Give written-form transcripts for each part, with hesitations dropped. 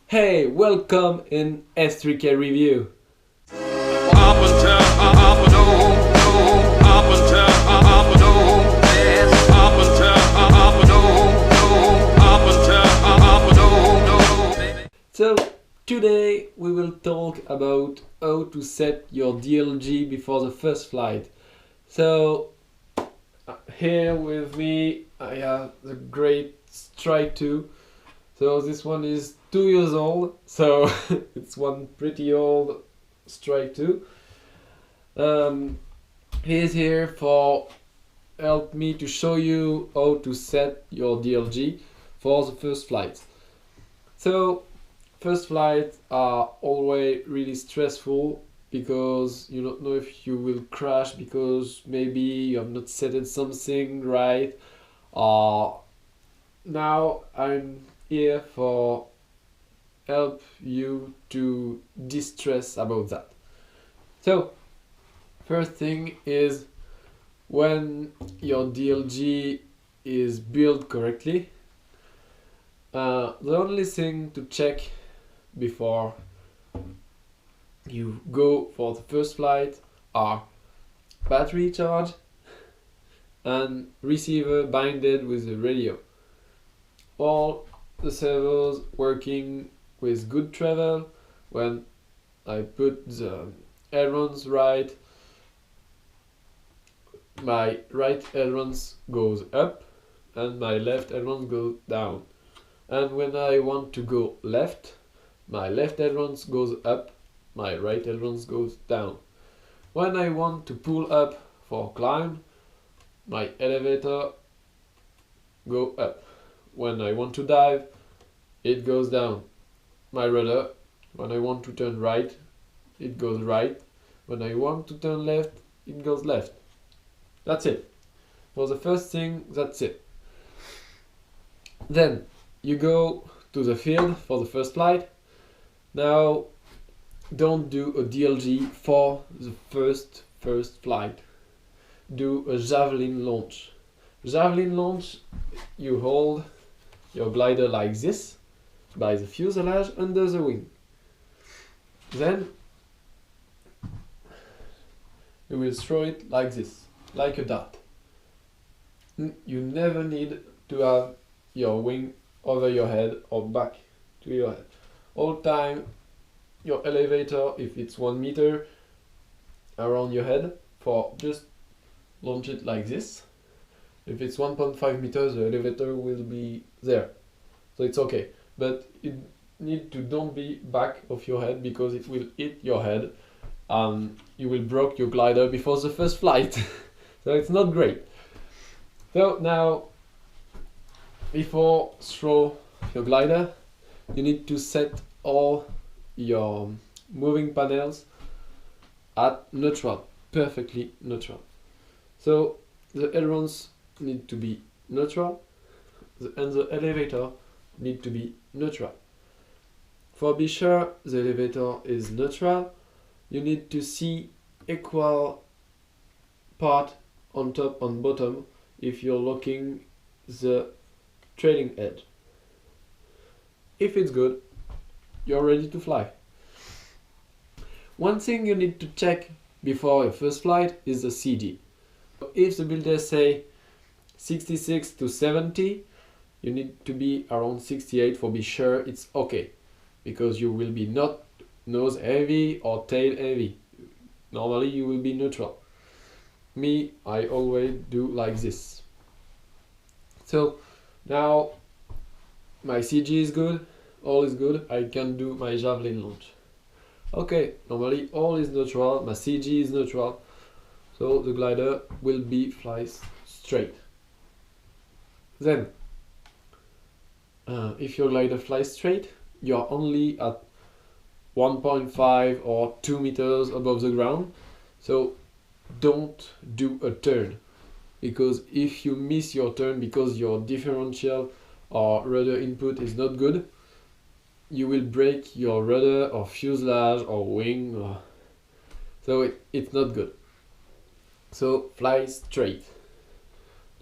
Hey, welcome in S3K Review. Up until up and oh, up until up and oh, yes, up until up and oh, up until up and oh, baby. So, today we will talk about how to set your DLG before the first flight. So, here with me I have the great Strike 2. So this one is 2 years old, so it's one pretty old Strike 2. He's here for help me to show you how to set your DLG for the first flight. So first flights are always really stressful because you don't know if you will crash because maybe you have not set something right. Now I'm here for help you to distress about that. So first thing is, when your DLG is built correctly, the only thing to check before you go for the first flight are battery charge and receiver binded with the radio. All the servos working with good travel. When I put the ailerons right, my right ailerons goes up and my left ailerons go down. And when I want to go left, my left ailerons goes up, my right ailerons goes down. When I want to pull up for climb, my elevator go up. When I want to dive, it goes down. My rudder, when I want to turn right, it goes right. When I want to turn left, it goes left. That's it. For the first thing, that's it. Then you go to the field for the first flight. Now, don't do a DLG for the first flight. Do a javelin launch. Javelin launch, you hold your glider like this by the fuselage under the wing. Then you will throw it like this, like a dart. You never need to have your wing over your head or back to your head. All time your elevator, if it's 1 meter around your head, for just launch it like this. If it's 1.5 meters, the elevator will be there, so it's okay. But it need to don't be back of your head because it will hit your head and you will break your glider before the first flight. So it's not great. So now, before throw your glider, you need to set all your moving panels at neutral, perfectly neutral. So the ailerons need to be neutral and the elevator need to be neutral. For be sure the elevator is neutral, you need to see equal part on top and bottom if you're looking the trailing edge. If it's good, you're ready to fly. One thing you need to check before your first flight is the CG. If the builders say 66 to 70, you need to be around 68 for be sure it's okay, because you will be not nose heavy or tail heavy. Normally you will be neutral. Me, I always do like this. So now my CG is good, all is good, I can do my javelin launch. Okay, normally all is neutral, my CG is neutral, so the glider will be flies straight. Then, if your glider flies straight, you're only at 1.5 or 2 meters above the ground, so don't do a turn, because if you miss your turn because your differential or rudder input is not good, you will break your rudder or fuselage or wing, so it's not good. So fly straight,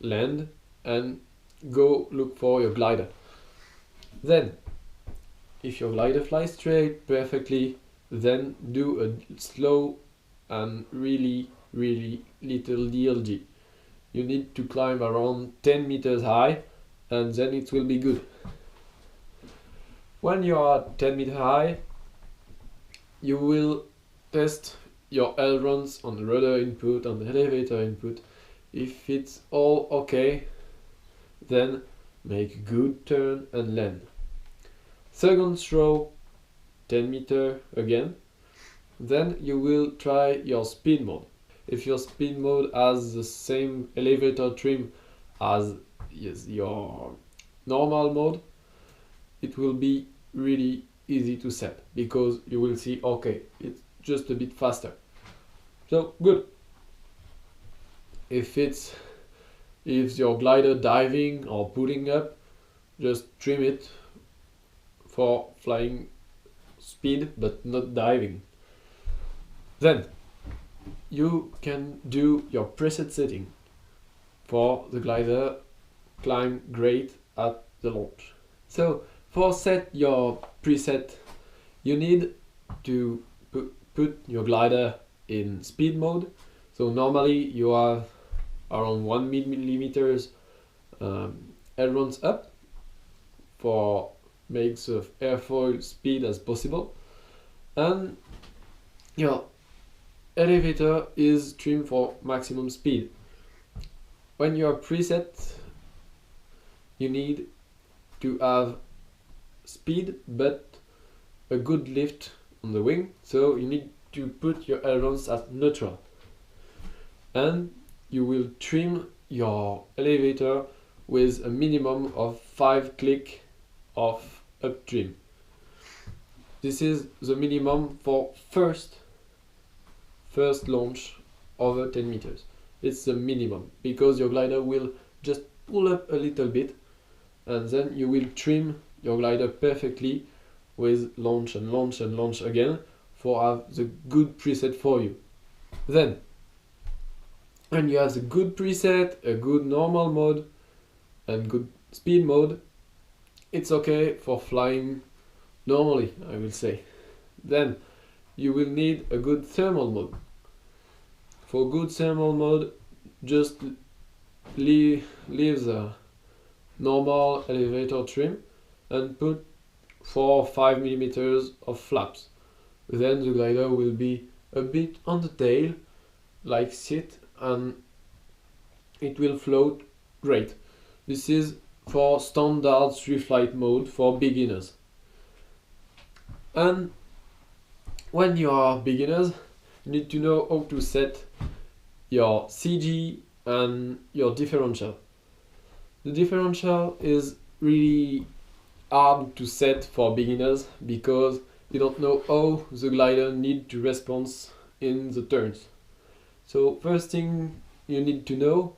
land and go look for your glider. Then If your glider flies straight perfectly, then do a slow and really little DLG. You need to climb around 10 meters high, and then it will be good. When you are 10 meters high, you will test your ailerons on the rudder input, on the elevator input. If it's all okay, then make a good turn and land. Second throw, 10 meter again. Then you will try your speed mode. If your speed mode has the same elevator trim as your normal mode, it will be really easy to set, because you will see, okay, it's just a bit faster. So good. If your glider diving or pulling up, just trim it for flying speed but not diving. Then you can do your preset setting for the glider climb great at the launch. So for set your preset, you need to put your glider in speed mode. So normally you have around 1 millimeters ailerons up for make the airfoil speed as possible, and your elevator is trimmed for maximum speed. When you are preset, you need to have speed but a good lift on the wing, so you need to put your ailerons at neutral, and you will trim your elevator with a minimum of 5 clicks of up trim. This is the minimum for first launch over 10 meters. It's the minimum, because your glider will just pull up a little bit, and then you will trim your glider perfectly with launch and launch and launch again for have the good preset for you. Then when you have the good preset, a good normal mode and good speed mode, it's okay for flying normally, I will say. Then you will need a good thermal mode. For good thermal mode, just leave the normal elevator trim and put 4 or 5 millimeters of flaps. Then the glider will be a bit on the tail, like sit, and it will float great. This is for standard free flight mode for beginners. And when you are beginners, you need to know how to set your CG and your differential. The differential is really hard to set for beginners because you don't know how the glider needs to respond in the turns. So first thing you need to know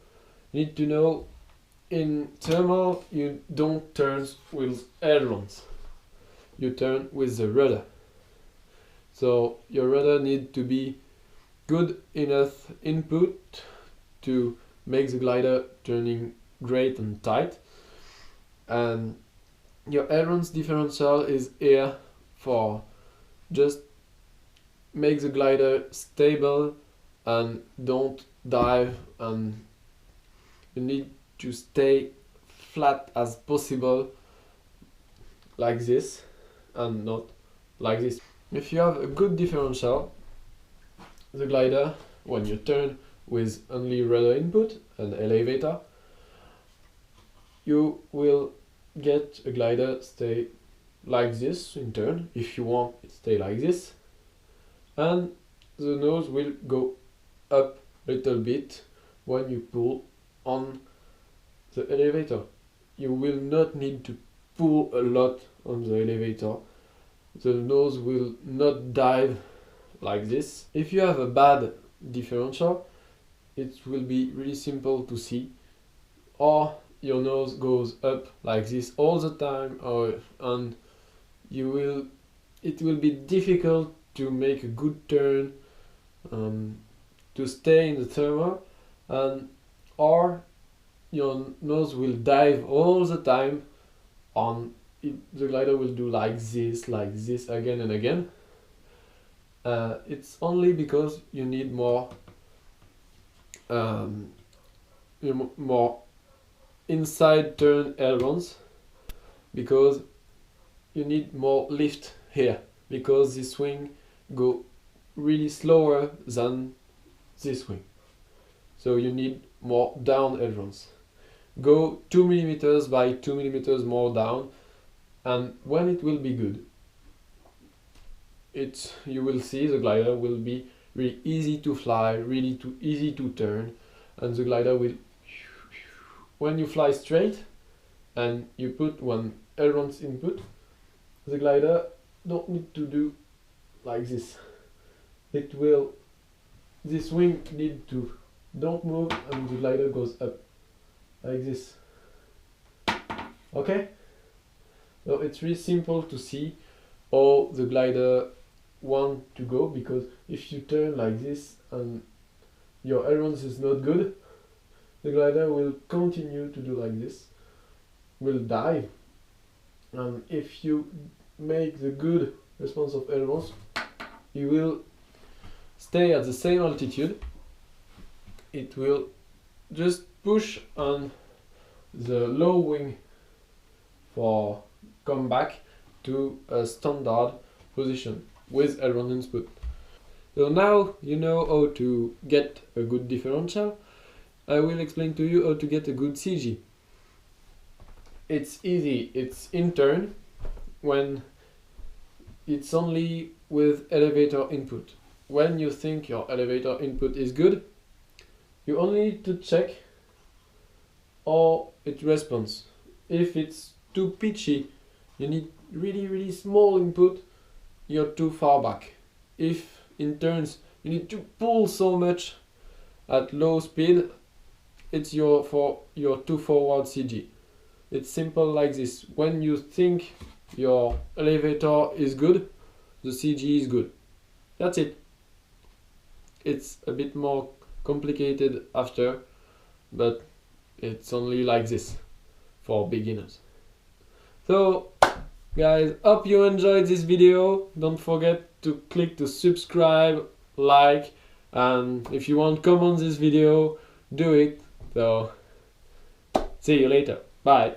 in thermal you don't turn with ailerons, you turn with the rudder. So your rudder needs to be good enough input to make the glider turning great and tight, and your ailerons differential is here for just make the glider stable and don't dive, and you need to stay flat as possible, like this and not like this. If you have a good differential, the glider, when you turn with only rudder input and elevator, you will get a glider stay like this in turn. If you want it stay like this, and the nose will go up a little bit when you pull on the elevator. You will not need to pull a lot on the elevator. The nose will not dive like this. If you have a bad differential, it will be really simple to see, or your nose goes up like this all the time, and it will be difficult to make a good turn, to stay in the thermal, or your nose will dive all the time, and the glider will do like this again and again. It's only because you need more more inside turn ailerons, because you need more lift here, because this wing go really slower than this wing, so you need more down ailerons. Go 2 millimeters by 2 millimeters more down, and when it will be good, you will see the glider will be really easy to fly, really easy to turn, and the glider will, when you fly straight and you put one ailerons input, the glider don't need to do like this. This wing need to don't move, and the glider goes up like this. Okay? So it's really simple to see how the glider want to go, because if you turn like this and your ailerons is not good, the glider will continue to do like this, will dive. And if you make the good response of ailerons, you will stay at the same altitude. It will just push on the low wing for come back to a standard position with aileron input. So now you know how to get a good differential. I will explain to you how to get a good CG. It's easy, it's in turn when it's only with elevator input. When you think your elevator input is good, you only need to check how it responds. If it's too pitchy, you need really small input, you're too far back. If in turns you need to pull so much at low speed, it's for your too forward CG. It's simple like this. When you think your elevator is good, the CG is good. That's it. It's a bit more complicated after, but it's only like this for beginners. So guys, hope you enjoyed this video. Don't forget to click to subscribe, like, and if you want to comment this video, do it. So see you later. Bye.